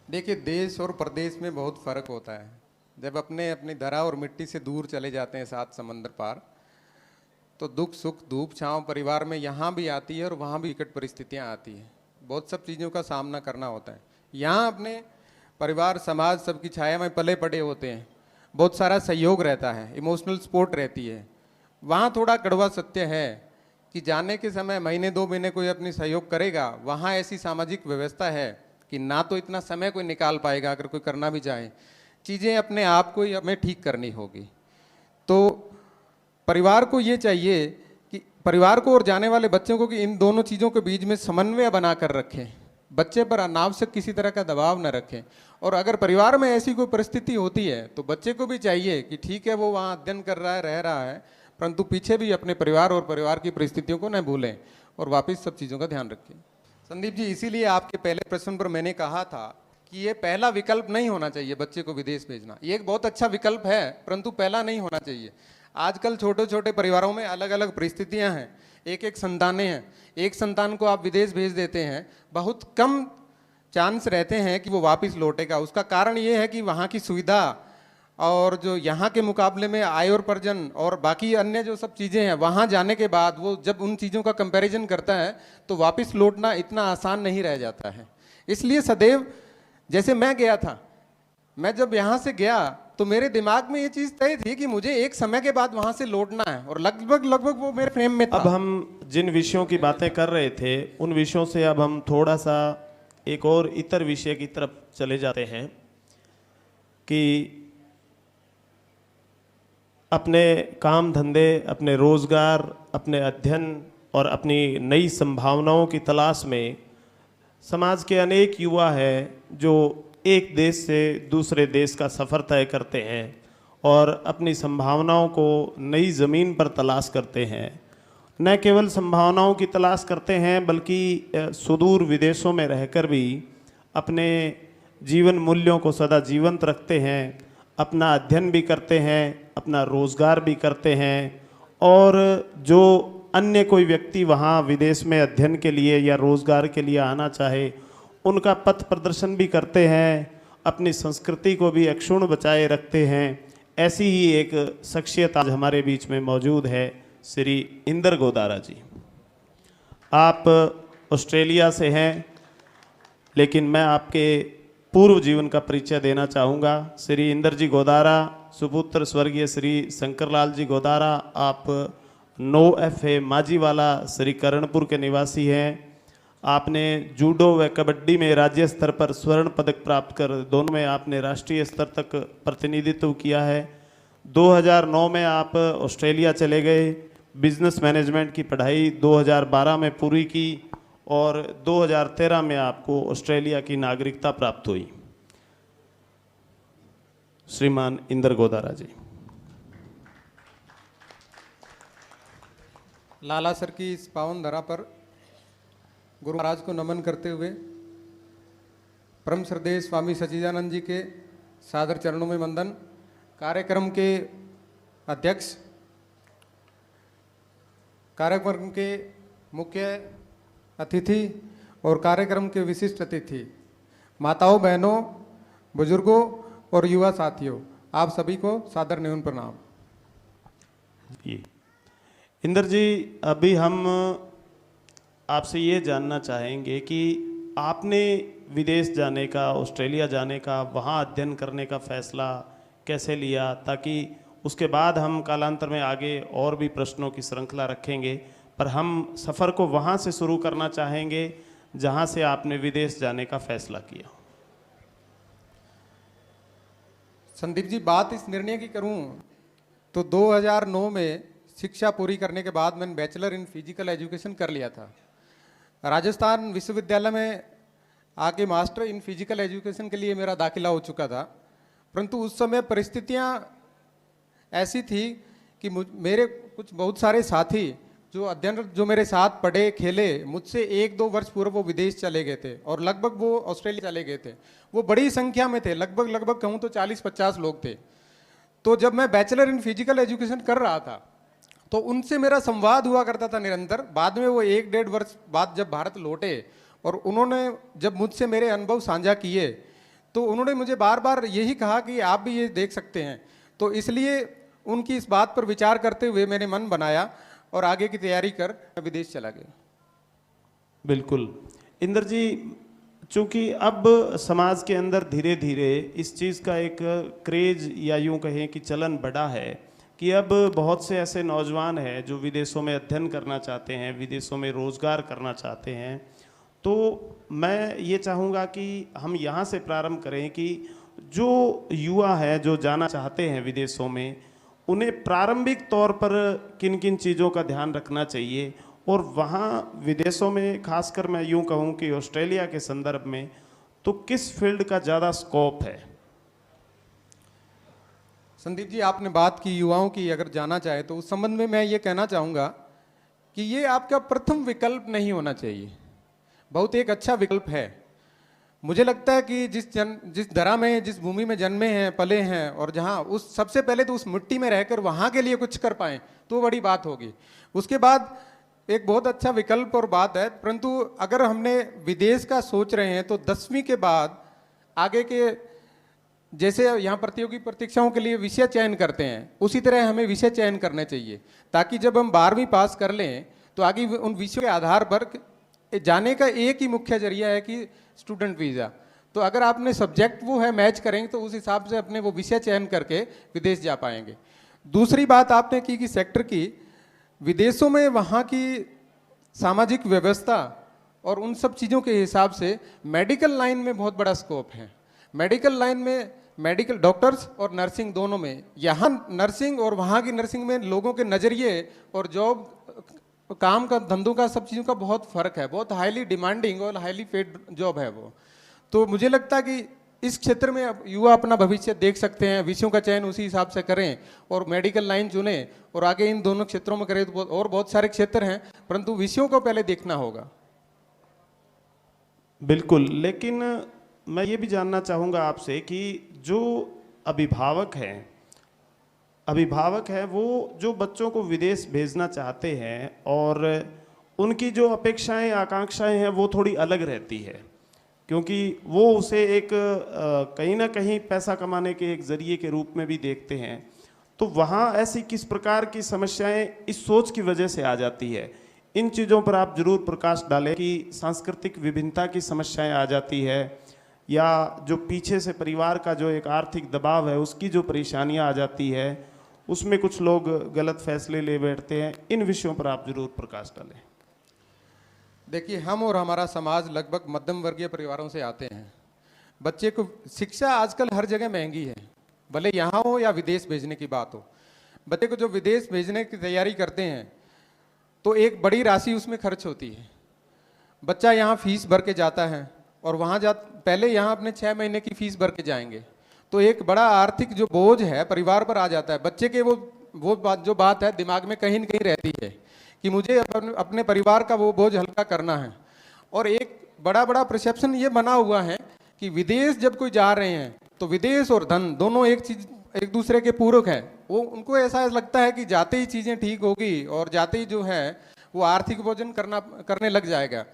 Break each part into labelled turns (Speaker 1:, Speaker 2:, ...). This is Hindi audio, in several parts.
Speaker 1: देखिए, देश और प्रदेश में बहुत फर्क होता है। जब अपने अपनी धरा और मिट्टी से दूर चले जाते हैं, सात समंदर पार, तो दुख सुख धूप छांव परिवार में यहाँ भी आती है और वहाँ भी विकट परिस्थितियाँ आती हैं। बहुत सब चीज़ों का सामना करना होता है। यहाँ अपने परिवार समाज सबकी छाया में पले पड़े होते हैं, बहुत सारा सहयोग रहता है, इमोशनल सपोर्ट रहती है। वहाँ थोड़ा कड़वा सत्य है कि जाने के समय महीने 2 महीने कोई अपनी सहयोग करेगा, वहाँ ऐसी सामाजिक व्यवस्था है कि ना तो इतना समय कोई निकाल पाएगा। अगर कोई करना भी चाहे, चीज़ें अपने आप को ही हमें ठीक करनी होगी। तो परिवार को ये चाहिए कि परिवार को और जाने वाले बच्चों को कि इन दोनों चीज़ों के बीच में समन्वय बना कर रखें, बच्चे पर अनावश्यक किसी तरह का दबाव न रखें। और अगर परिवार में ऐसी कोई परिस्थिति होती है तो बच्चे को भी चाहिए कि ठीक है, वो वहाँ अध्ययन कर रहा है, रह रहा है, परंतु पीछे भी अपने परिवार और परिवार की परिस्थितियों को न भूलें और वापस सब चीज़ों का ध्यान रखें। संदीप जी, इसीलिए आपके पहले प्रश्न पर मैंने कहा था कि ये पहला विकल्प नहीं होना चाहिए बच्चे को विदेश भेजना। ये एक बहुत अच्छा विकल्प है, परंतु पहला नहीं होना चाहिए। आजकल छोटे छोटे परिवारों में अलग अलग परिस्थितियां हैं, एक एक संतानें हैं। एक संतान को आप विदेश भेज देते हैं, बहुत कम चांस रहते हैं कि वो वापस लौटेगा। उसका कारण ये है कि वहाँ की सुविधा और जो यहाँ के मुकाबले में आय और उपार्जन और बाकी अन्य जो सब चीज़ें हैं, वहाँ जाने के बाद वो जब उन चीज़ों का कंपैरिजन करता है तो वापस लौटना इतना आसान नहीं रह जाता है। इसलिए सदैव, जैसे मैं गया था, मैं जब यहाँ से गया तो मेरे दिमाग में ये चीज़ तय थी कि मुझे एक समय के बाद वहाँ से लौटना है, और लगभग लगभग वो मेरे फ्रेम में था।
Speaker 2: अब हम जिन विषयों की बातें कर रहे थे उन विषयों से अब हम थोड़ा सा एक और इतर विषय की तरफ चले जाते हैं कि अपने काम धंधे, अपने रोजगार, अपने अध्ययन और अपनी नई संभावनाओं की तलाश में समाज के अनेक युवा हैं जो एक देश से दूसरे देश का सफ़र तय करते हैं और अपनी संभावनाओं को नई ज़मीन पर तलाश करते हैं। न केवल संभावनाओं की तलाश करते हैं बल्कि सुदूर विदेशों में रहकर भी अपने जीवन मूल्यों को सदा जीवंत रखते हैं, अपना अध्ययन भी करते हैं, अपना रोज़गार भी करते हैं। और जो अन्य कोई व्यक्ति वहाँ विदेश में अध्ययन के लिए या रोज़गार के लिए आना चाहे, उनका पथ प्रदर्शन भी करते हैं, अपनी संस्कृति को भी अक्षुण्ण बचाए रखते हैं। ऐसी ही एक शख्सियत आज हमारे बीच में मौजूद है, श्री इंदर गोदारा जी। आप ऑस्ट्रेलिया से हैं, लेकिन मैं आपके पूर्व जीवन का परिचय देना चाहूँगा। श्री इंदर जी गोदारा सुपुत्र स्वर्गीय श्री शंकरलाल जी गोदारा, आप 9 FA माजीवाला श्री करणपुर के निवासी हैं। आपने जूडो व कबड्डी में राज्य स्तर पर स्वर्ण पदक प्राप्त कर दोनों में आपने राष्ट्रीय स्तर तक प्रतिनिधित्व किया है। 2009 में आप ऑस्ट्रेलिया चले गए, बिजनेस मैनेजमेंट की पढ़ाई 2012 में पूरी की और 2013 में आपको ऑस्ट्रेलिया की नागरिकता प्राप्त हुई। श्रीमान इंदर गोदारा जी।
Speaker 1: लाला सर की इस पावन धरा पर गुरु महाराज को नमन करते हुए परम श्रद्धेय स्वामी सच्चिदानंद जी के सादर चरणों में वंदन। कार्यक्रम के अध्यक्ष, कार्यक्रम के मुख्य अतिथि और कार्यक्रम के विशिष्ट अतिथि, माताओं, बहनों, बुजुर्गों और युवा साथियों, आप सभी को सादर निमन प्रणाम।
Speaker 2: इंदर जी, अभी हम आपसे ये जानना चाहेंगे कि आपने विदेश जाने का, ऑस्ट्रेलिया जाने का, वहाँ अध्ययन करने का फैसला कैसे लिया, ताकि उसके बाद हम कालांतर में आगे और भी प्रश्नों की श्रृंखला रखेंगे, पर हम सफ़र को वहाँ से शुरू करना चाहेंगे जहाँ से आपने विदेश जाने का फैसला किया।
Speaker 1: संदीप जी, बात इस निर्णय की करूँ तो 2009 में शिक्षा पूरी करने के बाद मैंने बैचलर इन फिजिकल एजुकेशन कर लिया था। राजस्थान विश्वविद्यालय में आके मास्टर इन फिजिकल एजुकेशन के लिए मेरा दाखिला हो चुका था, परंतु उस समय परिस्थितियां ऐसी थी कि मेरे कुछ बहुत सारे साथी जो अध्ययन जो मेरे साथ पढ़े खेले, मुझसे 1-2 वर्ष पूर्व वो विदेश चले गए थे और लगभग वो ऑस्ट्रेलिया चले गए थे। वो बड़ी संख्या में थे, लगभग कहूँ तो 40-50 लोग थे। तो जब मैं बैचलर इन फिजिकल एजुकेशन कर रहा था तो उनसे मेरा संवाद हुआ करता था निरंतर। बाद में वो 1-1.5 वर्ष बाद जब भारत लौटे और उन्होंने जब मुझसे मेरे अनुभव साझा किए तो उन्होंने मुझे बार बार यही कहा कि आप भी ये देख सकते हैं। तो इसलिए उनकी इस बात पर विचार करते हुए मैंने मन बनाया और आगे की तैयारी कर विदेश चला गया।
Speaker 2: बिल्कुल। इंद्र जी, चूंकि अब समाज के अंदर धीरे धीरे इस चीज़ का एक क्रेज या यूं कहें कि चलन बढ़ा है कि अब बहुत से ऐसे नौजवान हैं जो विदेशों में अध्ययन करना चाहते हैं, विदेशों में रोज़गार करना चाहते हैं। तो मैं ये चाहूँगा कि हम यहाँ से प्रारंभ करें कि जो युवा है जो जाना चाहते हैं विदेशों में, उन्हें प्रारंभिक तौर पर किन किन चीज़ों का ध्यान रखना चाहिए, और वहाँ विदेशों में खासकर मैं यूँ कहूँ कि ऑस्ट्रेलिया के संदर्भ में तो किस फील्ड का ज़्यादा स्कोप है?
Speaker 1: संदीप जी, आपने बात की युवाओं की, अगर जाना चाहे तो उस संबंध में मैं ये कहना चाहूँगा कि ये आपका प्रथम विकल्प नहीं होना चाहिए। बहुत एक अच्छा विकल्प है। मुझे लगता है कि जिस दरा में, जिस भूमि में जन्मे हैं, पले हैं, और जहाँ उस सबसे पहले तो उस मिट्टी में रहकर वहाँ के लिए कुछ कर पाएँ तो बड़ी बात होगी। उसके बाद एक बहुत अच्छा विकल्प और बात है। परंतु अगर हमने विदेश का सोच रहे हैं तो 10वीं के बाद आगे के, जैसे यहाँ प्रतियोगी परीक्षाओं के लिए विषय चयन करते हैं, उसी तरह हमें विषय चयन करने चाहिए, ताकि जब हम 12वीं पास कर लें तो आगे उन विषयों के आधार पर जाने का एक ही मुख्य जरिया है कि स्टूडेंट वीज़ा। तो अगर आपने सब्जेक्ट वो है मैच करेंगे तो उस हिसाब से अपने वो विषय चयन करके विदेश जा पाएंगे। दूसरी बात आपने की कि सेक्टर की, विदेशों में वहाँ की सामाजिक व्यवस्था और उन सब चीज़ों के हिसाब से मेडिकल लाइन में बहुत बड़ा स्कोप है। मेडिकल लाइन में मेडिकल डॉक्टर्स और नर्सिंग दोनों में, यहाँ नर्सिंग और वहाँ की नर्सिंग में लोगों के नज़रिए और जॉब, काम का, धंधों का, सब चीज़ों का बहुत फ़र्क है। बहुत हाईली डिमांडिंग और हाईली पेड जॉब है वो। तो मुझे लगता है कि इस क्षेत्र में अब युवा अपना भविष्य देख सकते हैं। विषयों का चयन उसी हिसाब से करें और मेडिकल लाइन चुनें और आगे इन दोनों क्षेत्रों में करें। तो और बहुत सारे क्षेत्र हैं, परंतु विषयों को पहले देखना होगा।
Speaker 2: बिल्कुल। लेकिन मैं ये भी जानना चाहूँगा आपसे कि जो अभिभावक हैं वो जो बच्चों को विदेश भेजना चाहते हैं और उनकी जो अपेक्षाएं आकांक्षाएं हैं वो थोड़ी अलग रहती है, क्योंकि वो उसे एक कहीं ना कहीं पैसा कमाने के एक जरिए के रूप में भी देखते हैं। तो वहाँ ऐसी किस प्रकार की समस्याएं इस सोच की वजह से आ जाती है? इन चीज़ों पर आप जरूर प्रकाश डालें कि सांस्कृतिक विभिन्नता की समस्याएं आ जाती है, या जो पीछे से परिवार का जो एक आर्थिक दबाव है उसकी जो परेशानियां आ जाती है, उसमें कुछ लोग गलत फैसले ले बैठते हैं। इन विषयों पर आप जरूर प्रकाश डालें।
Speaker 1: देखिए, हम और हमारा समाज लगभग मध्यम वर्गीय परिवारों से आते हैं। बच्चे को शिक्षा आजकल हर जगह महंगी है, भले यहाँ हो या विदेश भेजने की बात हो। बच्चे को जो विदेश भेजने की तैयारी करते हैं तो एक बड़ी राशि उसमें खर्च होती है। बच्चा यहाँ फीस भर के जाता है और वहाँ पहले यहाँ अपने 6 महीने की फीस भर के जाएंगे, तो एक बड़ा आर्थिक जो बोझ है परिवार पर आ जाता है। बच्चे के वो बात है दिमाग में कहीं न कहीं रहती है कि मुझे अपने परिवार का वो बोझ हल्का करना है। और एक बड़ा परसेप्शन ये बना हुआ है कि विदेश जब कोई जा रहे हैं तो विदेश और धन दोनों एक दूसरे के पूरक है। वो उनको ऐसा लगता है कि जाते ही चीज़ें ठीक होगी और जाते ही जो है वो आर्थिक भोजन करने लग जाएगा।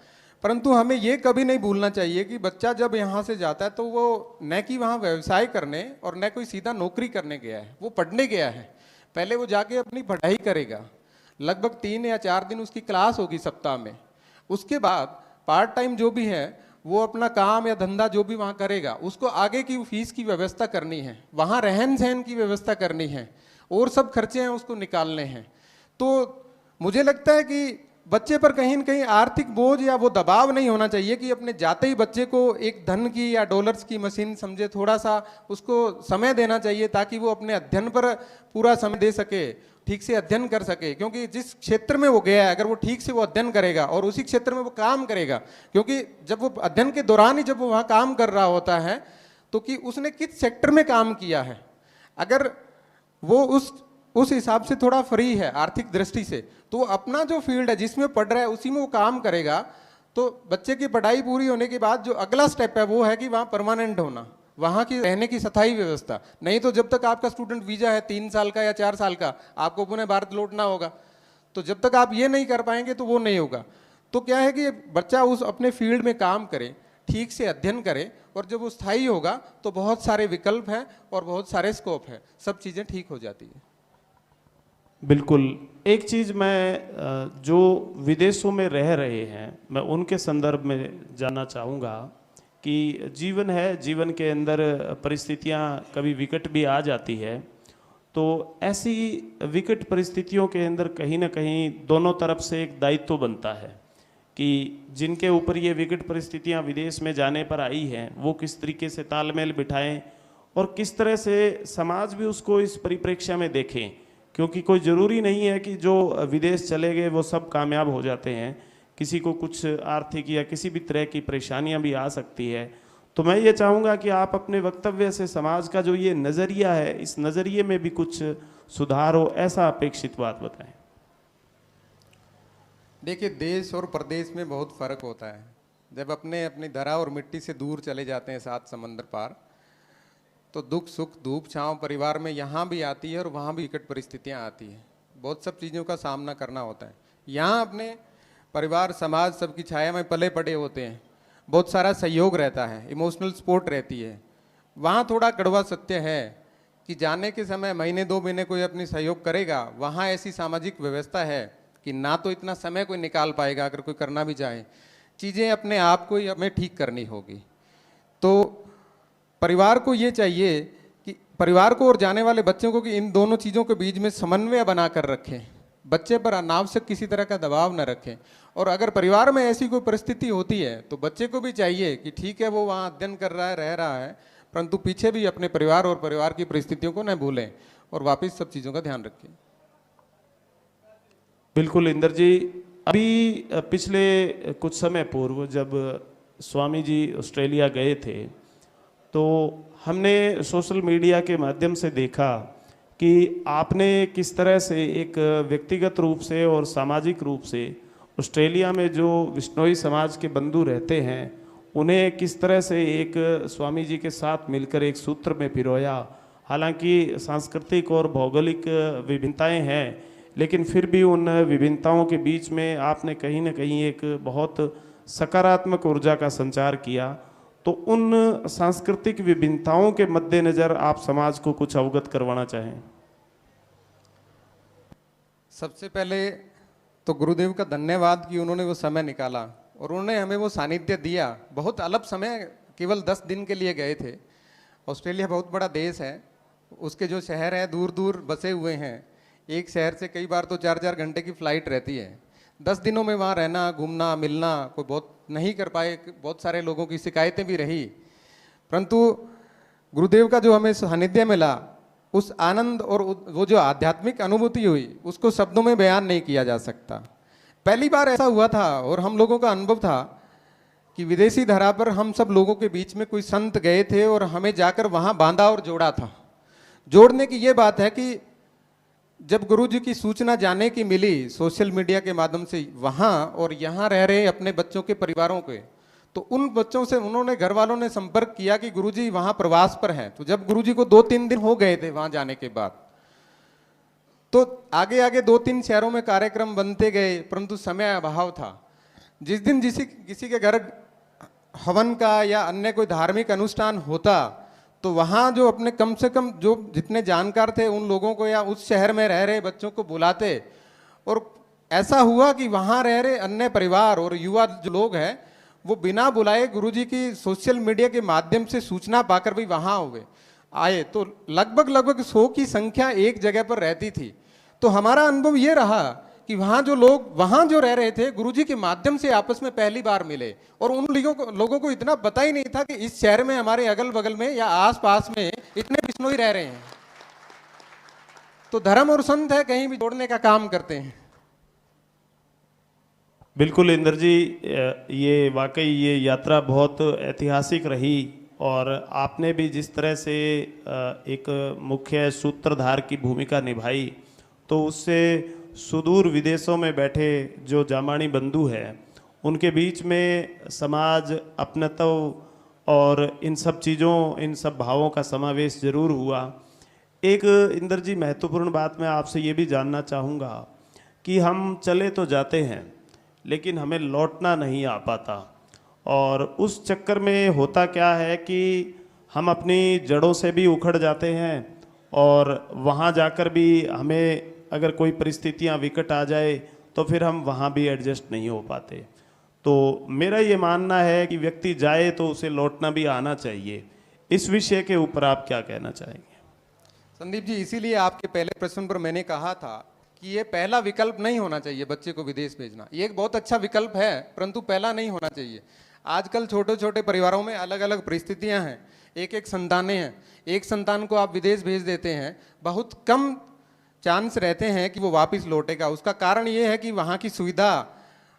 Speaker 1: परंतु हमें ये कभी नहीं भूलना चाहिए कि बच्चा जब यहाँ से जाता है तो वो न कि वहाँ व्यवसाय करने और न कोई सीधा नौकरी करने गया है, वो पढ़ने गया है। पहले वो जाके अपनी पढ़ाई करेगा, लगभग 3 या 4 दिन उसकी क्लास होगी सप्ताह में। उसके बाद पार्ट टाइम जो भी है वो अपना काम या धंधा जो भी वहाँ करेगा, उसको आगे की फीस की व्यवस्था करनी है, वहाँ रहन सहन की व्यवस्था करनी है और सब खर्चे हैं उसको निकालने हैं। तो मुझे लगता है कि बच्चे पर कहीं न कहीं आर्थिक बोझ या वो दबाव नहीं होना चाहिए कि अपने जाते ही बच्चे को एक धन की या डॉलर्स की मशीन समझे। थोड़ा सा उसको समय देना चाहिए ताकि वो अपने अध्ययन पर पूरा समय दे सके, ठीक से अध्ययन कर सके। क्योंकि जिस क्षेत्र में वो गया है अगर वो ठीक से वो अध्ययन करेगा और उसी क्षेत्र में वो काम करेगा, क्योंकि जब वो अध्ययन के दौरान ही जब वो वहाँ काम कर रहा होता है तो कि उसने किस सेक्टर में काम किया है, अगर वो उस हिसाब से थोड़ा फ्री है आर्थिक दृष्टि से, तो वो अपना जो फील्ड है जिसमें पढ़ रहा है उसी में वो काम करेगा। तो बच्चे की पढ़ाई पूरी होने के बाद जो अगला स्टेप है वो है कि वहाँ परमानेंट होना, वहाँ की रहने की स्थायी व्यवस्था। नहीं तो जब तक आपका स्टूडेंट वीजा है 3 साल का या 4 साल का, आपको पुनः भारत लौटना होगा। तो जब तक आप ये नहीं कर पाएंगे तो वो नहीं होगा। तो क्या है कि बच्चा उस अपने फील्ड में काम करे, ठीक से अध्ययन करे, और जब वो स्थायी होगा तो बहुत सारे विकल्प हैं और बहुत सारे स्कोप हैं, सब चीज़ें ठीक हो जाती है।
Speaker 2: बिल्कुल। एक चीज़ मैं जो विदेशों में रह रहे हैं मैं उनके संदर्भ में जानना चाहूँगा कि जीवन है, जीवन के अंदर परिस्थितियाँ कभी विकट भी आ जाती है, तो ऐसी विकट परिस्थितियों के अंदर कहीं ना कहीं दोनों तरफ से एक दायित्व बनता है कि जिनके ऊपर ये विकट परिस्थितियाँ विदेश में जाने पर आई हैं वो किस तरीके से तालमेल बिठाएं और किस तरह से समाज भी उसको इस परिप्रेक्ष्य में देखें, क्योंकि कोई ज़रूरी नहीं है कि जो विदेश चले गए वो सब कामयाब हो जाते हैं, किसी को कुछ आर्थिक या किसी भी तरह की परेशानियां भी आ सकती है। तो मैं ये चाहूँगा कि आप अपने वक्तव्य से समाज का जो ये नज़रिया है इस नज़रिए में भी कुछ सुधार हो, ऐसा अपेक्षित बात बताएं।
Speaker 1: देखिए, देश और प्रदेश में बहुत फ़र्क होता है। जब अपने अपनी धरा और मिट्टी से दूर चले जाते हैं 7 समंदर पार, तो दुख सुख धूप छांव परिवार में यहाँ भी आती है और वहाँ भी विकट परिस्थितियाँ आती हैं। बहुत सब चीज़ों का सामना करना होता है। यहाँ अपने परिवार समाज सबकी छाया में पले पड़े होते हैं, बहुत सारा सहयोग रहता है, इमोशनल सपोर्ट रहती है। वहाँ थोड़ा कड़वा सत्य है कि जाने के समय महीने 2 महीने कोई अपनी सहयोग करेगा, वहाँ ऐसी सामाजिक व्यवस्था है कि ना तो इतना समय कोई निकाल पाएगा, अगर कोई करना भी चाहे चीज़ें अपने आप को ही हमें ठीक करनी होगी। तो परिवार को ये चाहिए कि परिवार को और जाने वाले बच्चों को कि इन दोनों चीज़ों के बीच में समन्वय बना कर रखें, बच्चे पर अनावश्यक किसी तरह का दबाव न रखें। और अगर परिवार में ऐसी कोई परिस्थिति होती है तो बच्चे को भी चाहिए कि ठीक है वो वहाँ अध्ययन कर रहा है, रह रहा है, परंतु पीछे भी अपने परिवार और परिवार की परिस्थितियों को न भूलें और वापस सब चीज़ों का ध्यान रखें।
Speaker 2: बिल्कुल इंदर जी, अभी पिछले कुछ समय पूर्व जब स्वामी जी ऑस्ट्रेलिया गए थे तो हमने सोशल मीडिया के माध्यम से देखा कि आपने किस तरह से एक व्यक्तिगत रूप से और सामाजिक रूप से ऑस्ट्रेलिया में जो विश्नोई समाज के बंधु रहते हैं उन्हें किस तरह से एक स्वामी जी के साथ मिलकर एक सूत्र में पिरोया। हालांकि सांस्कृतिक और भौगोलिक विभिन्नताएं हैं, लेकिन फिर भी उन विभिन्नताओं के बीच में आपने कहीं ना कहीं एक बहुत सकारात्मक ऊर्जा का संचार किया। तो उन सांस्कृतिक विभिन्नताओं के मद्देनज़र आप समाज को कुछ अवगत करवाना चाहें।
Speaker 1: सबसे पहले तो गुरुदेव का धन्यवाद कि उन्होंने वो समय निकाला और उन्होंने हमें वो सानिध्य दिया। बहुत अल्प समय, केवल 10 दिन के लिए गए थे। ऑस्ट्रेलिया बहुत बड़ा देश है, उसके जो शहर हैं दूर दूर बसे हुए हैं, एक शहर से कई बार तो 4-4 घंटे की फ़्लाइट रहती है। 10 दिनों में वहाँ रहना, घूमना, मिलना कोई बहुत नहीं कर पाए, बहुत सारे लोगों की शिकायतें भी रही, परंतु गुरुदेव का जो हमें सानिध्य मिला, उस आनंद और वो जो आध्यात्मिक अनुभूति हुई उसको शब्दों में बयान नहीं किया जा सकता। पहली बार ऐसा हुआ था और हम लोगों का अनुभव था कि विदेशी धरा पर हम सब लोगों के बीच में कोई संत गए थे और हमें जाकर वहाँ बांधा और जोड़ा था। जोड़ने की ये बात है कि जब गुरु जी की सूचना जाने की मिली सोशल मीडिया के माध्यम से वहाँ और यहाँ रह रहे अपने बच्चों के परिवारों के, तो उन बच्चों से उन्होंने, घर वालों ने संपर्क किया कि गुरु जी वहाँ प्रवास पर हैं। तो जब गुरु जी को 2-3 दिन हो गए थे वहाँ जाने के बाद, तो आगे आगे 2-3 शहरों में कार्यक्रम बनते गए, परंतु समय अभाव था। जिस दिन किसी के घर हवन का या अन्य कोई धार्मिक अनुष्ठान होता तो वहाँ जो अपने कम से कम जो जितने जानकार थे उन लोगों को या उस शहर में रह रहे बच्चों को बुलाते। और ऐसा हुआ कि वहाँ रह रहे अन्य परिवार और युवा जो लोग हैं वो बिना बुलाए गुरुजी की सोशल मीडिया के माध्यम से सूचना पाकर भी वहाँ आए। तो लगभग 100 की संख्या एक जगह पर रहती थी। तो हमारा अनुभव ये रहा कि वहाँ जो लोग वहाँ जो रह रहे थे गुरुजी के माध्यम से आपस में पहली बार मिले, और उन लोगों को इतना पता ही नहीं था कि इस शहर में हमारे अगल बगल में या आसपास में इतने बिश्नोई रह रहे हैं। तो धर्म और संत है कहीं भी जोड़ने का काम करते हैं।
Speaker 2: बिल्कुल इंदर जी, ये वाकई ये यात्रा बहुत ऐतिहासिक रही और आपने भी जिस तरह से एक मुख्य सूत्रधार की भूमिका निभाई, तो उससे सुदूर विदेशों में बैठे जो जामानी बंधु हैं उनके बीच में समाज, अपनत्व और इन सब चीज़ों, इन सब भावों का समावेश जरूर हुआ। एक इंदर जी महत्वपूर्ण बात मैं आपसे ये भी जानना चाहूँगा कि हम चले तो जाते हैं लेकिन हमें लौटना नहीं आ पाता, और उस चक्कर में होता क्या है कि हम अपनी जड़ों से भी उखड़ जाते हैं और वहाँ जाकर भी हमें अगर कोई परिस्थितियाँ विकट आ जाए तो फिर हम वहाँ भी एडजस्ट नहीं हो पाते। तो मेरा ये मानना है कि व्यक्ति जाए तो उसे लौटना भी आना चाहिए। इस विषय के ऊपर आप क्या कहना चाहेंगे?
Speaker 1: संदीप जी, इसीलिए आपके पहले प्रश्न पर मैंने कहा था कि ये पहला विकल्प नहीं होना चाहिए बच्चे को विदेश भेजना। ये एक बहुत अच्छा विकल्प है, परंतु पहला नहीं होना चाहिए। आजकल छोटे छोटे परिवारों में अलग अलग परिस्थितियां हैं, एक एक संतानें हैं। एक संतान को आप विदेश भेज देते हैं, बहुत कम चांस रहते हैं कि वो वापस लौटेगा। उसका कारण ये है कि वहाँ की सुविधा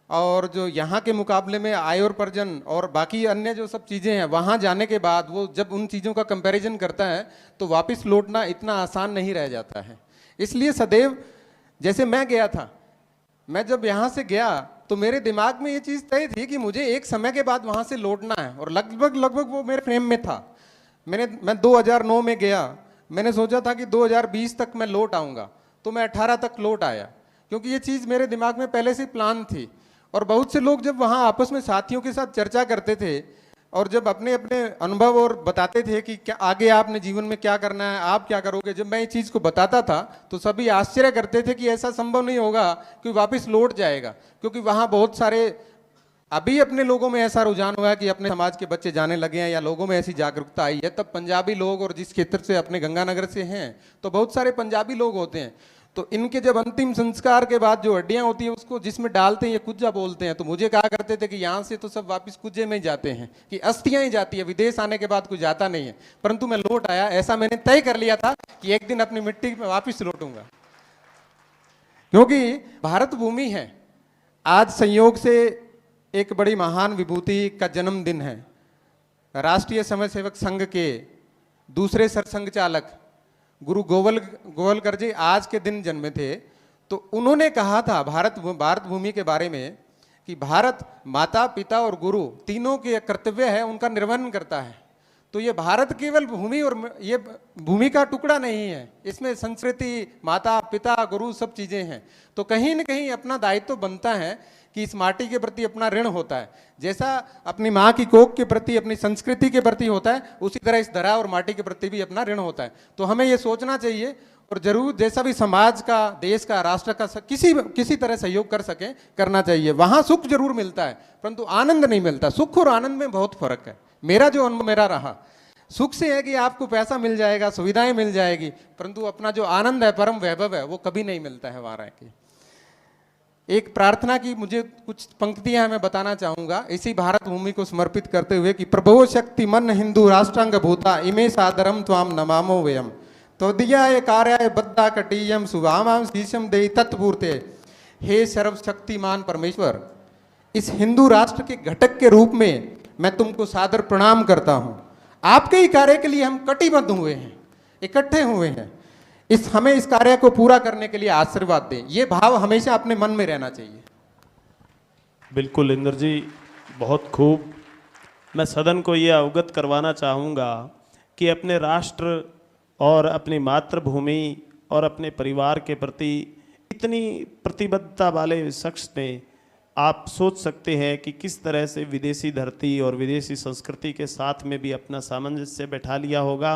Speaker 1: और जो यहाँ के मुकाबले में आय और उपार्जन और बाकी अन्य जो सब चीज़ें हैं, वहाँ जाने के बाद वो जब उन चीज़ों का कंपैरिजन करता है तो वापस लौटना इतना आसान नहीं रह जाता है। इसलिए सदैव, जैसे मैं गया था, मैं जब यहाँ से गया तो मेरे दिमाग में ये चीज़ तय थी कि मुझे एक समय के बाद वहाँ से लौटना है, और लगभग वो मेरे फ्रेम में था। मैं 2009 में गया, मैंने सोचा था कि 2020 तक मैं लौट आऊँगा, तो मैं 18 तक लौट आया, क्योंकि ये चीज़ मेरे दिमाग में पहले से प्लान थी। और बहुत से लोग जब वहाँ आपस में साथियों के साथ चर्चा करते थे और जब अपने अपने अनुभव और बताते थे कि क्या आगे आपने जीवन में क्या करना है, आप क्या करोगे, जब मैं ये चीज़ को बताता था तो सभी आश्चर्य करते थे कि ऐसा संभव नहीं होगा कि वापस लौट जाएगा, क्योंकि वहाँ बहुत सारे अभी अपने लोगों में ऐसा रुझान हुआ है कि अपने समाज के बच्चे जाने लगे हैं या लोगों में ऐसी जागरूकता आई है। तब पंजाबी लोग, और जिस क्षेत्र से अपने गंगानगर से हैं तो बहुत सारे पंजाबी लोग होते हैं, तो इनके जब अंतिम संस्कार के बाद जो हड्डियां होती हैं उसको जिसमें डालते हैं, ये कुज्जा बोलते हैं। तो मुझे कहा करते थे कि यहाँ से तो सब वापस कुज्जे में ही जाते हैं, कि अस्थियां ही जाती है, विदेश आने के बाद कुछ जाता नहीं है। परंतु मैं लौट आया, ऐसा मैंने तय कर लिया था कि एक दिन अपनी मिट्टी में वापस लौटूंगा, क्योंकि भारत भूमि है। आज संयोग से एक बड़ी महान विभूति का जन्मदिन है। राष्ट्रीय स्वयंसेवक संघ के दूसरे सरसंघ चालक गुरु गोवलकर जी आज के दिन जन्मे थे। तो उन्होंने कहा था भारत भूमि के बारे में कि भारत माता पिता और गुरु तीनों के कर्तव्य है, उनका निर्वहन करता है। तो ये भारत केवल भूमि और ये भूमि का टुकड़ा नहीं है, इसमें संस्कृति, माता पिता गुरु सब चीज़ें हैं। तो कहीं न कहीं अपना दायित्व बनता है कि इस माटी के प्रति अपना ऋण होता है। जैसा अपनी माँ की कोख के प्रति, अपनी संस्कृति के प्रति होता है, उसी तरह इस धरा और माटी के प्रति भी अपना ऋण होता है। तो हमें ये सोचना चाहिए और जरूर जैसा भी समाज का, देश का, राष्ट्र का किसी तरह सहयोग कर सके करना चाहिए। वहाँ सुख जरूर मिलता है परंतु आनंद नहीं मिलता। सुख और आनंद में बहुत फर्क है। मेरा जो अनुभव मेरा रहा, सुख से है कि आपको पैसा मिल जाएगा, सुविधाएं मिल जाएगी, परंतु अपना जो आनंद है, परम वैभव है, वो कभी नहीं मिलता है वहाँ रह के। एक प्रार्थना की मुझे कुछ पंक्तियां मैं बताना चाहूंगा इसी भारत भूमि को समर्पित करते हुए कि प्रभो शक्ति मन हिंदू राष्ट्रांग भूता इमे सादरम त्वाम नमामो वयम तो दिया ये कार्याय बद्धा कटीयम सुभामाम शीशम दे तत्पूर्ते। हे सर्वशक्तिमान परमेश्वर, इस हिंदू राष्ट्र के घटक के रूप में मैं तुमको सादर प्रणाम करता हूं। आपके ही कार्य के लिए हम कटिबद्ध हुए हैं, इकट्ठे हुए हैं। हमें इस कार्य को पूरा करने के लिए आशीर्वाद दें। ये भाव हमेशा अपने मन में रहना चाहिए।
Speaker 2: बिल्कुल इंद्र जी, बहुत खूब। मैं सदन को ये अवगत करवाना चाहूँगा कि अपने राष्ट्र और अपनी मातृभूमि और अपने परिवार के प्रति इतनी प्रतिबद्धता वाले शख्स ने आप सोच सकते हैं कि किस तरह से विदेशी धरती और विदेशी संस्कृति के साथ में भी अपना सामंजस्य बैठा लिया होगा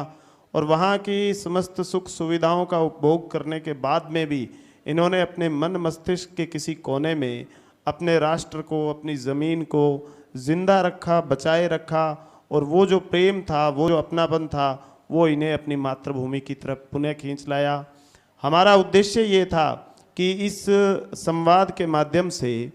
Speaker 2: और वहाँ की समस्त सुख सुविधाओं का उपभोग करने के बाद में भी इन्होंने अपने मन मस्तिष्क के किसी कोने में अपने राष्ट्र को, अपनी ज़मीन को जिंदा रखा, बचाए रखा और वो जो प्रेम था, वो जो अपनापन था, वो इन्हें अपनी मातृभूमि की तरफ पुनः खींच लाया। हमारा उद्देश्य ये था कि इस संवाद के माध्यम से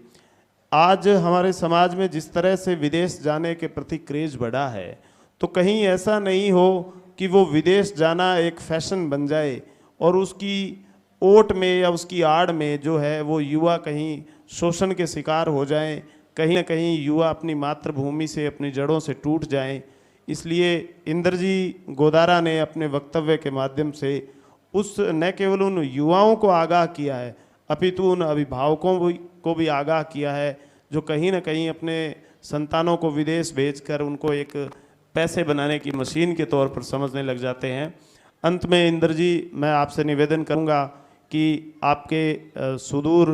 Speaker 2: आज हमारे समाज में जिस तरह से विदेश जाने के प्रति क्रेज बढ़ा है, तो कहीं ऐसा नहीं हो कि वो विदेश जाना एक फैशन बन जाए और उसकी ओट में या उसकी आड़ में जो है वो युवा कहीं शोषण के शिकार हो जाएं, कहीं ना कहीं युवा अपनी मातृभूमि से, अपनी जड़ों से टूट जाएं। इसलिए इंद्र जी गोदारा ने अपने वक्तव्य के माध्यम से उस न केवल उन युवाओं को आगाह किया है अपितु उन अभिभावकों को भी आगाह किया है जो कहीं ना कहीं अपने संतानों को विदेश भेजकर उनको एक पैसे बनाने की मशीन के तौर पर समझने लग जाते हैं। अंत में इंद्र जी, मैं आपसे निवेदन करूंगा कि आपके सुदूर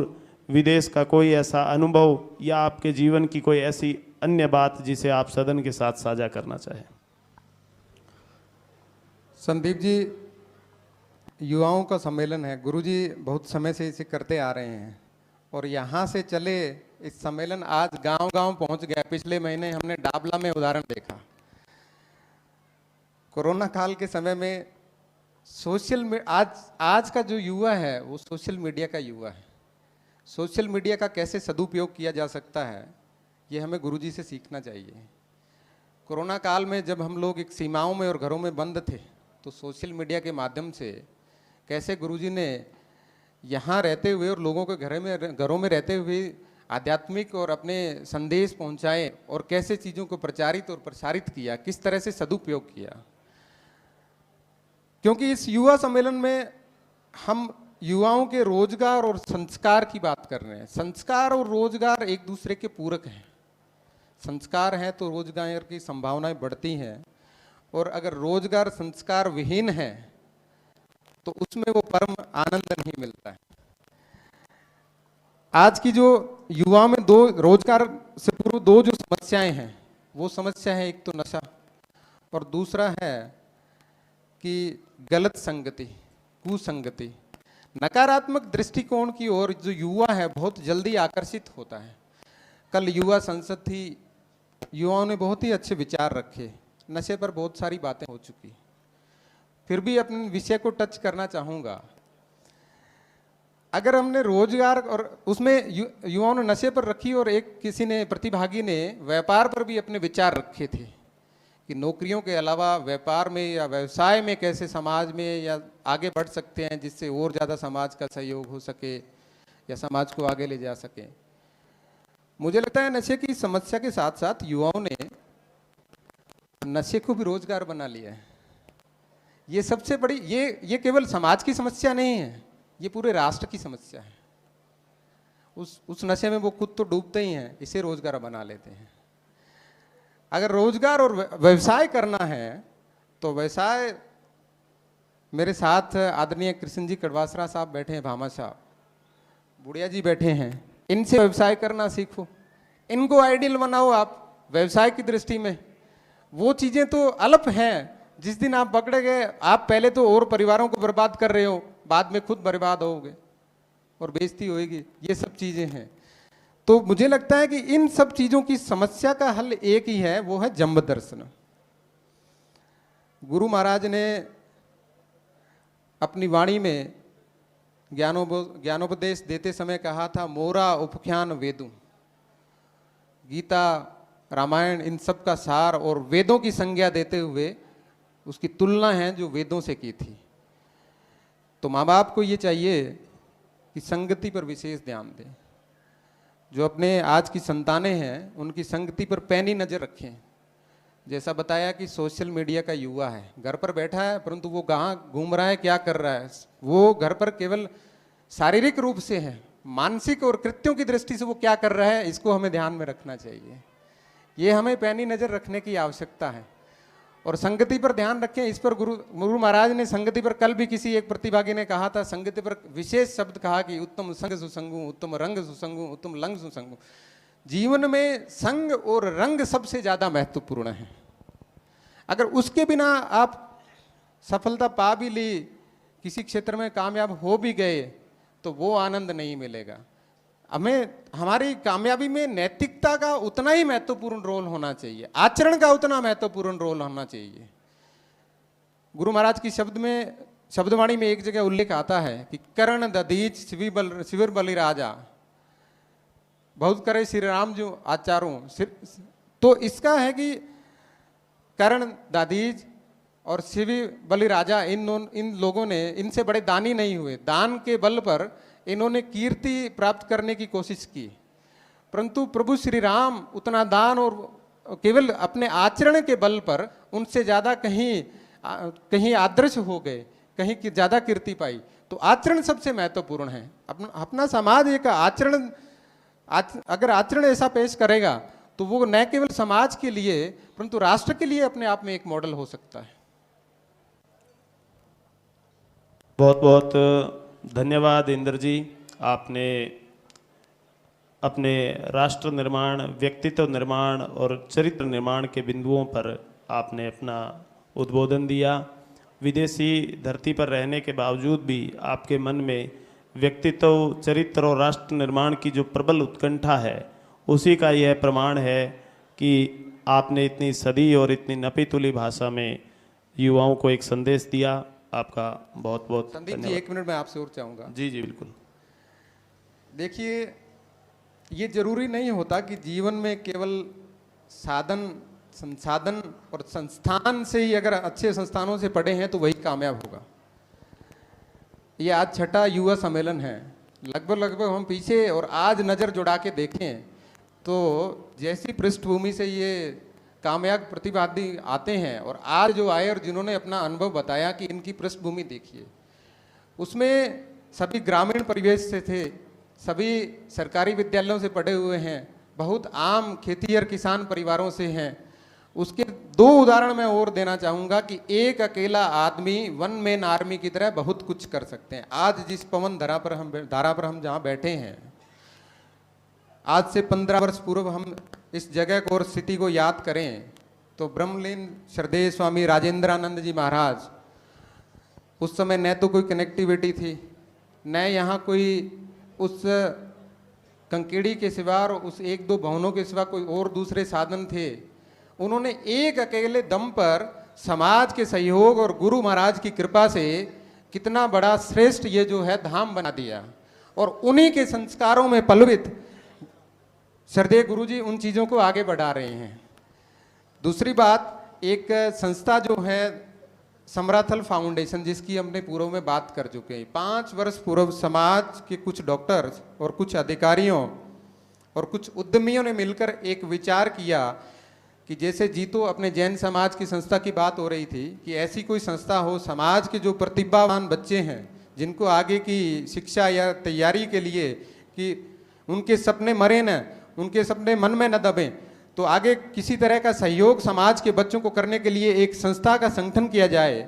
Speaker 2: विदेश का कोई ऐसा अनुभव या आपके जीवन की कोई ऐसी अन्य बात जिसे आप सदन के साथ साझा करना चाहें।
Speaker 1: संदीप जी, युवाओं का सम्मेलन है, गुरुजी बहुत समय से इसे करते आ रहे हैं और यहाँ से चले इस सम्मेलन आज गांव-गांव पहुंच गया। पिछले महीने हमने डाबला में उदाहरण देखा। कोरोना काल के समय में आज का जो युवा है वो सोशल मीडिया का युवा है। सोशल मीडिया का कैसे सदुपयोग किया जा सकता है ये हमें गुरुजी से सीखना चाहिए। कोरोना काल में जब हम लोग एक सीमाओं में और घरों में बंद थे तो सोशल मीडिया के माध्यम से कैसे गुरुजी ने यहाँ रहते हुए और लोगों के घरों में रहते हुए आध्यात्मिक और अपने संदेश पहुँचाए और कैसे चीज़ों को प्रचारित और प्रसारित किया, किस तरह से सदुपयोग किया। क्योंकि इस युवा सम्मेलन में हम युवाओं के रोजगार और संस्कार की बात कर रहे हैं। संस्कार और रोजगार एक दूसरे के पूरक हैं। संस्कार हैं तो रोजगार की संभावनाएं बढ़ती हैं, और अगर रोजगार संस्कार विहीन है तो उसमें वो परम आनंद नहीं मिलता है। आज की जो युवाओं में दो रोजगार से पूर्व दो जो समस्याएं हैं, वो समस्या है एक तो नशा और दूसरा है कि गलत संगति, कुसंगति। नकारात्मक दृष्टिकोण की ओर जो युवा है बहुत जल्दी आकर्षित होता है। कल युवा संसद थी, युवाओं ने बहुत ही अच्छे विचार रखे, नशे पर बहुत सारी बातें हो चुकी, फिर भी अपने विषय को टच करना चाहूँगा। अगर हमने रोजगार और उसमें युवाओं ने नशे पर रखी और एक किसी ने प्रतिभागी ने व्यापार पर भी अपने विचार रखे थे कि नौकरियों के अलावा व्यापार में या व्यवसाय में कैसे समाज में या आगे बढ़ सकते हैं जिससे और ज़्यादा समाज का सहयोग हो सके या समाज को आगे ले जा सके। मुझे लगता है नशे की समस्या के साथ साथ युवाओं ने नशे को भी रोजगार बना लिया है। ये सबसे बड़ी, ये केवल समाज की समस्या नहीं है, ये पूरे राष्ट्र की समस्या है। उस नशे में वो खुद तो डूबते ही हैं, इसे रोजगार बना लेते हैं। अगर रोजगार और व्यवसाय करना है तो व्यवसाय, मेरे साथ आदरणीय कृष्ण जी कड़वासरा साहब बैठे हैं, भामा साहब, बुढ़िया जी बैठे हैं, इनसे व्यवसाय करना सीखो, इनको आइडियल बनाओ आप व्यवसाय की दृष्टि में। वो चीज़ें तो अल्प हैं, जिस दिन आप पकड़े गए आप पहले तो और परिवारों को बर्बाद कर रहे हो, बाद में खुद बर्बाद होगे और बेइज्जती होएगी। ये सब चीज़ें हैं। तो मुझे लगता है कि इन सब चीज़ों की समस्या का हल एक ही है, वो है जन्म दर्शन। गुरु महाराज ने अपनी वाणी में ज्ञानोपदेश देते समय कहा था, मोरा उपख्यान वेदू। गीता, रामायण, इन सब का सार और वेदों की संज्ञा देते हुए उसकी तुलना है जो वेदों से की थी। तो माँ बाप को ये चाहिए कि संगति पर विशेष ध्यान दें। जो अपने आज की संतानें हैं उनकी संगति पर पैनी नज़र रखें। जैसा बताया कि सोशल मीडिया का युवा है, घर पर बैठा है, परंतु वो कहाँ घूम रहा है, क्या कर रहा है, वो घर पर केवल शारीरिक रूप से है, मानसिक और कृत्यों की दृष्टि से वो क्या कर रहा है, इसको हमें ध्यान में रखना चाहिए। ये हमें पैनी नज़र रखने की आवश्यकता है और संगति पर ध्यान रखें। इस पर गुरु महाराज ने संगति पर, कल भी किसी एक प्रतिभागी ने कहा था, संगति पर विशेष शब्द कहा कि उत्तम संग सुसंगु, उत्तम रंग सुसंगु, उत्तम लंग सुसंगु। जीवन में संग और रंग सबसे ज़्यादा महत्वपूर्ण है। अगर उसके बिना आप सफलता पा भी ली, किसी क्षेत्र में कामयाब हो भी गए, तो वो आनंद नहीं मिलेगा। हमें हमारी कामयाबी में नैतिकता का उतना ही महत्वपूर्ण रोल होना चाहिए, आचरण का उतना महत्वपूर्ण रोल होना चाहिए। गुरु महाराज की शब्दवाणी में एक जगह उल्लेख आता है कि करण दधीच शिविर बलि राजा, बहुत करे श्री राम जो आचारों। तो इसका है कि करण, दादीज और शिविर बलि राजा, इन लोगों ने, इनसे बड़े दानी नहीं हुए। दान के बल पर इन्होंने कीर्ति प्राप्त करने की कोशिश की, परंतु प्रभु श्री राम उतना दान और केवल अपने आचरण के बल पर उनसे ज़्यादा कहीं आदर्श हो गए, कहीं की ज़्यादा कीर्ति पाई। तो आचरण सबसे महत्वपूर्ण है। अपना समाज एक आचरण, अगर आचरण ऐसा पेश करेगा तो वो न केवल समाज के लिए परंतु राष्ट्र के लिए अपने आप में एक मॉडल हो सकता है।
Speaker 2: बहुत बहुत धन्यवाद इंद्र जी, आपने अपने राष्ट्र निर्माण, व्यक्तित्व निर्माण और चरित्र निर्माण के बिंदुओं पर आपने अपना उद्बोधन दिया। विदेशी धरती पर रहने के बावजूद भी आपके मन में व्यक्तित्व, चरित्र और राष्ट्र निर्माण की जो प्रबल उत्कंठा है, उसी का यह प्रमाण है कि आपने इतनी सदी और इतनी नपीतुली भाषा में युवाओं को एक संदेश दिया। आपका बहुत बहुत
Speaker 1: संदीप जी,
Speaker 2: धन्यवाद।
Speaker 1: 1 मिनट मैं आपसे और चाहूँगा।
Speaker 2: जी जी बिल्कुल।
Speaker 1: देखिए, ये जरूरी नहीं होता कि जीवन में केवल साधन, संसाधन और संस्थान से ही, अगर अच्छे संस्थानों से पढ़े हैं तो वही कामयाब होगा। ये आज 6ठा युवा सम्मेलन है। लगभग हम पीछे और आज नज़र जुड़ा के देखें तो जैसी पृष्ठभूमि से ये कामयाब प्रतिभागी आते हैं और आज जो आए और जिन्होंने अपना अनुभव बताया कि इनकी पृष्ठभूमि देखिए, उसमें सभी ग्रामीण परिवेश से थे, सभी सरकारी विद्यालयों से पढ़े हुए हैं, बहुत आम खेतीहर किसान परिवारों से हैं। उसके 2 उदाहरण मैं और देना चाहूँगा कि एक अकेला आदमी वन मैन आर्मी की तरह बहुत कुछ कर सकते हैं। आज जिस पवन धारा पर हम जहाँ बैठे हैं, आज से 15 वर्ष पूर्व हम इस जगह को और स्थिति को याद करें तो ब्रह्मलीन श्रद्धेय स्वामी राजेंद्रानंद जी महाराज, उस समय न तो कोई कनेक्टिविटी थी, न यहाँ कोई उस कंकेड़ी के सिवा और उस 1-2 भवनों के सिवा कोई और दूसरे साधन थे। उन्होंने एक अकेले दम पर समाज के सहयोग और गुरु महाराज की कृपा से कितना बड़ा श्रेष्ठ ये जो है धाम बना दिया, और उन्हीं के संस्कारों में पल्लवित श्रद्धेय गुरु जी उन चीज़ों को आगे बढ़ा रहे हैं। दूसरी बात, एक संस्था जो है समराथल फाउंडेशन, जिसकी हमने पूर्व में बात कर चुके हैं। 5 वर्ष पूर्व समाज के कुछ डॉक्टर्स और कुछ अधिकारियों और कुछ उद्यमियों ने मिलकर एक विचार किया कि जैसे जीतो अपने जैन समाज की संस्था की बात हो रही थी कि ऐसी कोई संस्था हो, समाज के जो प्रतिभावान बच्चे हैं जिनको आगे की शिक्षा या तैयारी के लिए कि उनके सपने मरे न, उनके सपने मन में न दबें, तो आगे किसी तरह का सहयोग समाज के बच्चों को करने के लिए एक संस्था का संगठन किया जाए।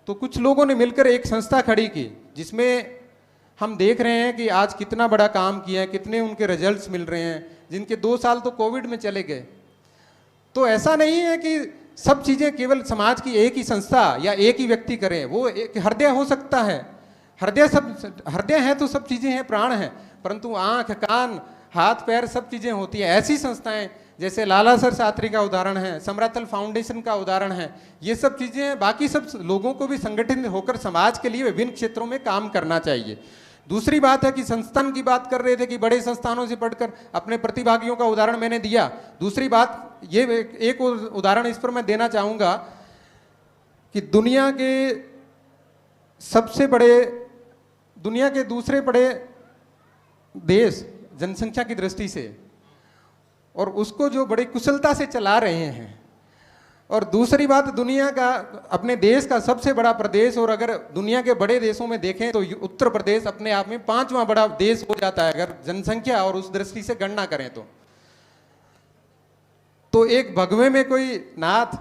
Speaker 1: तो कुछ लोगों ने मिलकर एक संस्था खड़ी की, जिसमें हम देख रहे हैं कि आज कितना बड़ा काम किया है, कितने उनके रिजल्ट्स मिल रहे हैं, जिनके 2 साल तो कोविड में चले गए। तो ऐसा नहीं है कि सब चीज़ें केवल समाज की एक ही संस्था या एक ही व्यक्ति करें। वो एक हृदय हो सकता है, हृदय है तो सब चीज़ें हैं, प्राण है, परंतु आँख, कान, हाथ, पैर सब चीज़ें होती हैं। ऐसी संस्थाएं जैसे लालासर शास्त्री का उदाहरण है, समराथल फाउंडेशन का उदाहरण है, ये सब चीज़ें, बाकी सब लोगों को भी संगठित होकर समाज के लिए विभिन्न क्षेत्रों में काम करना चाहिए। दूसरी बात है कि संस्थान की बात कर रहे थे कि बड़े संस्थानों से पढ़कर अपने प्रतिभागियों का उदाहरण मैंने दिया। दूसरी बात ये एक उदाहरण इस पर मैं देना चाहूँगा कि दुनिया के दूसरे बड़े देश जनसंख्या की दृष्टि से, और उसको जो बड़ी कुशलता से चला रहे हैं, और दूसरी बात दुनिया का, अपने देश का सबसे बड़ा प्रदेश, और अगर दुनिया के बड़े देशों में देखें तो उत्तर प्रदेश अपने आप में 5वां बड़ा देश हो जाता है अगर जनसंख्या और उस दृष्टि से गणना करें तो एक भगवे में कोई नाथ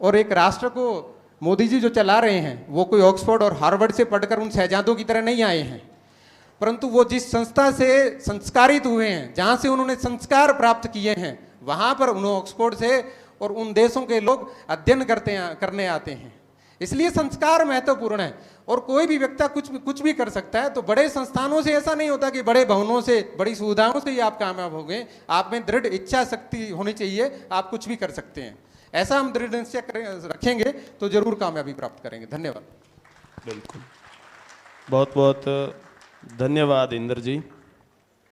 Speaker 1: और एक राष्ट्र को मोदी जी जो चला रहे हैं वो कोई ऑक्सफोर्ड और हार्वर्ड से पढ़कर उन शहजादों की तरह नहीं आए हैं, परंतु वो जिस संस्था से संस्कारित हुए हैं, जहाँ से उन्होंने संस्कार प्राप्त किए हैं, वहाँ पर उन्होंने ऑक्सफोर्ड से और उन देशों के लोग अध्ययन करने आते हैं। इसलिए संस्कार महत्वपूर्ण है, और कोई भी व्यक्ति कुछ भी कर सकता है। तो बड़े संस्थानों से ऐसा नहीं होता कि बड़े भवनों से, बड़ी सुविधाओं से ही आप कामयाब हो गए। आप में दृढ़ इच्छा शक्ति होनी चाहिए, आप कुछ भी कर सकते हैं। ऐसा हम दृढ़ निश्चय रखेंगे तो जरूर कामयाबी प्राप्त करेंगे। धन्यवाद।
Speaker 2: बिल्कुल, बहुत बहुत धन्यवाद इंद्र जी।